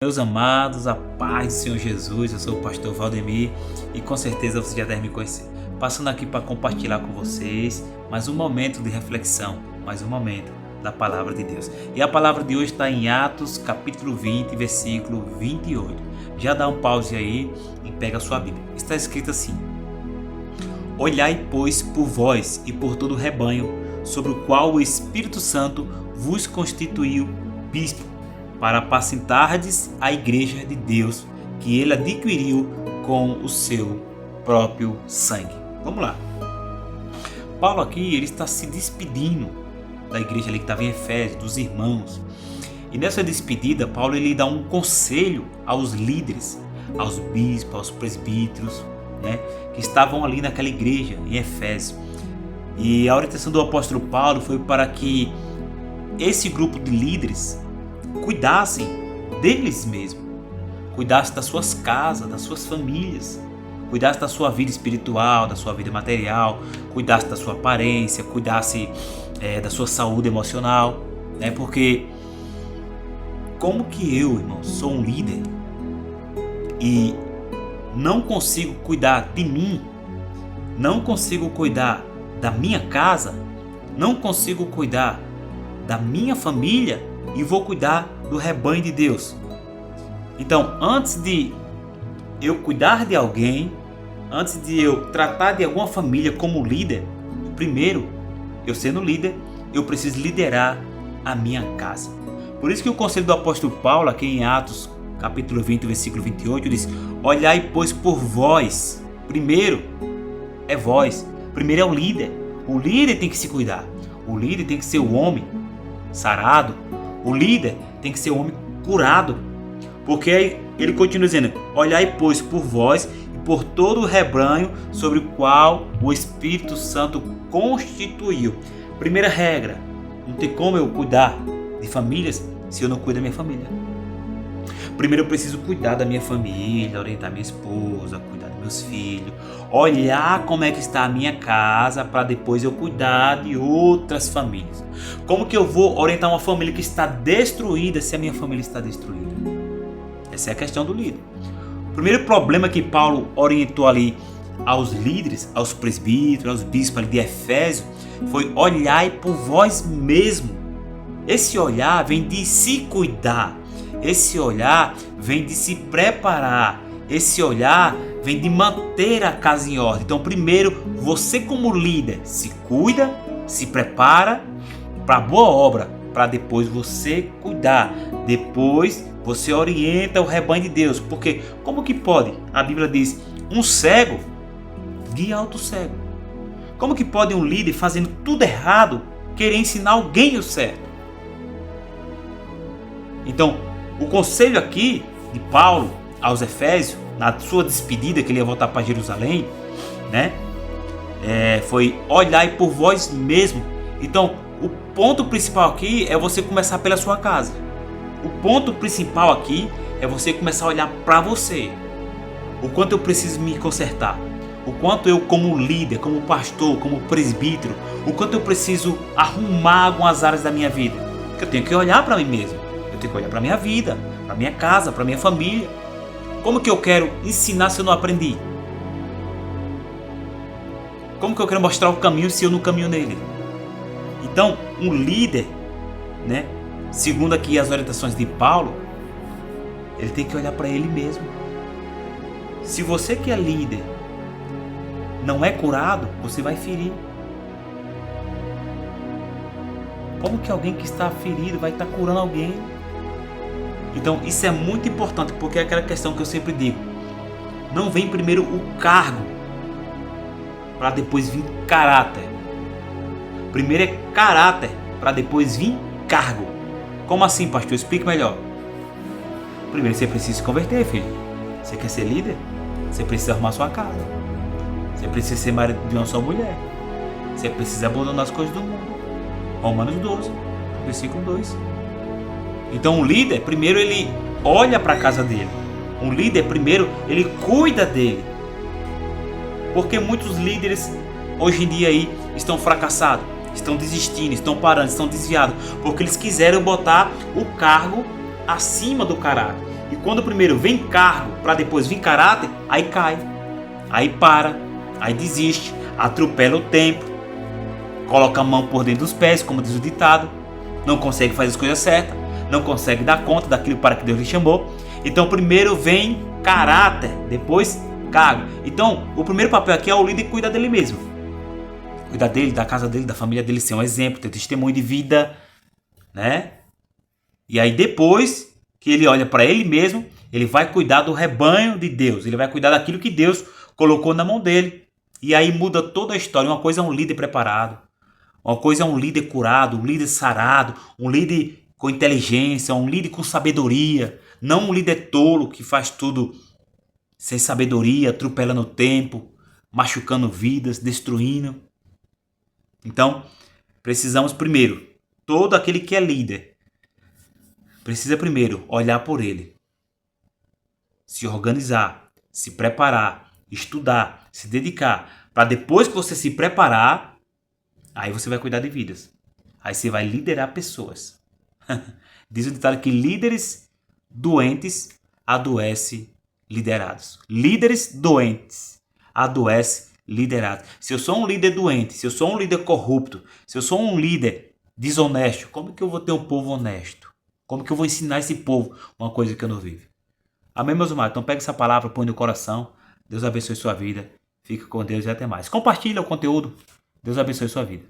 Meus amados, a paz do Senhor Jesus, eu sou o pastor Valdemir e com certeza você já deve me conhecer. Passando aqui para compartilhar com vocês mais um momento de reflexão, mais um momento da palavra de Deus. E a palavra de hoje está em Atos capítulo 20, versículo 28. Já dá um pause aí e pega a sua Bíblia. Está escrito assim: Olhai, pois, por vós e por todo o rebanho, sobre o qual o Espírito Santo vos constituiu bispo, para apacentardes a igreja de Deus, que ele adquiriu com o seu próprio sangue. Vamos lá. Paulo aqui, ele está se despedindo da igreja ali que estava em Efésios, dos irmãos. E nessa despedida, Paulo ele dá um conselho aos líderes, aos bispos, aos presbíteros, que estavam ali naquela igreja em Efésios. E a orientação do apóstolo Paulo foi para que esse grupo de líderes cuidassem deles mesmos, cuidassem das suas casas, das suas famílias, cuidassem da sua vida espiritual, da sua vida material, cuidassem da sua aparência, cuidassem da sua saúde emocional, porque como que eu, irmão, sou um líder e não consigo cuidar de mim, não consigo cuidar da minha casa, não consigo cuidar da minha família e vou cuidar do rebanho de Deus? Então, antes de eu cuidar de alguém, antes de eu tratar de alguma família como líder, primeiro, eu sendo líder, eu preciso liderar a minha casa. Por isso que o conselho do apóstolo Paulo, aqui em Atos capítulo 20, versículo 28, diz: Olhai, pois, por vós. Primeiro é vós, primeiro é o líder. O líder tem que se cuidar. O líder tem que ser o homem sarado. O líder tem que ser o homem curado. Porque aí ele continua dizendo: Olhai, pois, por vós e por todo o rebanho sobre o qual o Espírito Santo constituiu. Primeira regra: não tem como eu cuidar de famílias se eu não cuido da minha família. Primeiro eu preciso cuidar da minha família, orientar minha esposa, cuidar dos meus filhos, olhar como é que está a minha casa para depois eu cuidar de outras famílias. Como que eu vou orientar uma família que está destruída se a minha família está destruída? Essa é a questão do líder. O primeiro problema que Paulo orientou ali aos líderes, aos presbíteros, aos bispos ali de Efésio, foi: olhai por vós mesmo. Esse olhar vem de se cuidar. Esse olhar vem de se preparar. Esse olhar vem de manter a casa em ordem. Então, primeiro, você como líder se cuida, se prepara para a boa obra, para depois você cuidar. Depois você orienta o rebanho de Deus. Porque como que pode? A Bíblia diz: um cego guia outro cego. Como que pode um líder fazendo tudo errado querer ensinar alguém o certo? Então, o conselho aqui de Paulo aos Efésios, na sua despedida, que ele ia voltar para Jerusalém, foi: olhai por vós mesmo. Então, o ponto principal aqui é você começar pela sua casa. O ponto principal aqui é você começar a olhar para você. O quanto eu preciso me consertar. O quanto eu, como líder, como pastor, como presbítero, o quanto eu preciso arrumar algumas áreas da minha vida. Porque eu tenho que olhar para mim mesmo. Eu tenho que olhar para a minha vida, para a minha casa, para a minha família. Como que eu quero ensinar se eu não aprendi? Como que eu quero mostrar o caminho se eu não caminho nele? Então, um líder, segundo aqui as orientações de Paulo, ele tem que olhar para ele mesmo. Se você que é líder não é curado, você vai ferir. Como que alguém que está ferido vai estar curando alguém? Então isso é muito importante, porque é aquela questão que eu sempre digo: não vem primeiro o cargo para depois vir caráter. Primeiro é caráter para depois vir cargo. Como assim, pastor? Explique melhor. Primeiro você precisa se converter, filho. Você quer ser líder? Você precisa arrumar sua casa. Você precisa ser marido de uma só mulher. Você precisa abandonar as coisas do mundo. Romanos 12, versículo 2. Então o líder, primeiro ele olha para a casa dele. Um líder, primeiro, ele cuida dele. Porque muitos líderes hoje em dia aí estão fracassados. estão desistindo, estão parando, estão desviados, porque eles quiseram botar o cargo acima do caráter. E quando primeiro vem cargo para depois vir caráter, aí cai, aí para, aí desiste, atropela o tempo, coloca a mão por dentro dos pés, como diz o ditado, não consegue fazer as coisas certas, não consegue dar conta daquilo para que Deus lhe chamou. Então primeiro vem caráter, depois cargo. Então o primeiro papel aqui é o líder cuidar dele mesmo. Cuidar dele, da casa dele, da família dele, ser um exemplo, ter testemunho de vida, né? E aí depois que ele olha para ele mesmo, ele vai cuidar do rebanho de Deus. Ele vai cuidar daquilo que Deus colocou na mão dele. E aí muda toda a história. Uma coisa é um líder preparado. Uma coisa é um líder curado, um líder sarado, um líder com inteligência, um líder com sabedoria. Não um líder tolo que faz tudo sem sabedoria, atropelando o tempo, machucando vidas, destruindo. Então, precisamos primeiro, todo aquele que é líder, precisa primeiro olhar por ele, se organizar, se preparar, estudar, se dedicar, para depois que você se preparar, aí você vai cuidar de vidas. Aí você vai liderar pessoas. Diz o ditado que líderes doentes adoecem liderados. Líderes doentes adoecem liderados. Se eu sou um líder doente, se eu sou um líder corrupto, se eu sou um líder desonesto, como que eu vou ter um povo honesto? Como que eu vou ensinar esse povo uma coisa que eu não vivo? Amém, meus amados? Então pega essa palavra, põe no coração. Deus abençoe sua vida. Fique com Deus e até mais. Compartilha o conteúdo. Deus abençoe sua vida.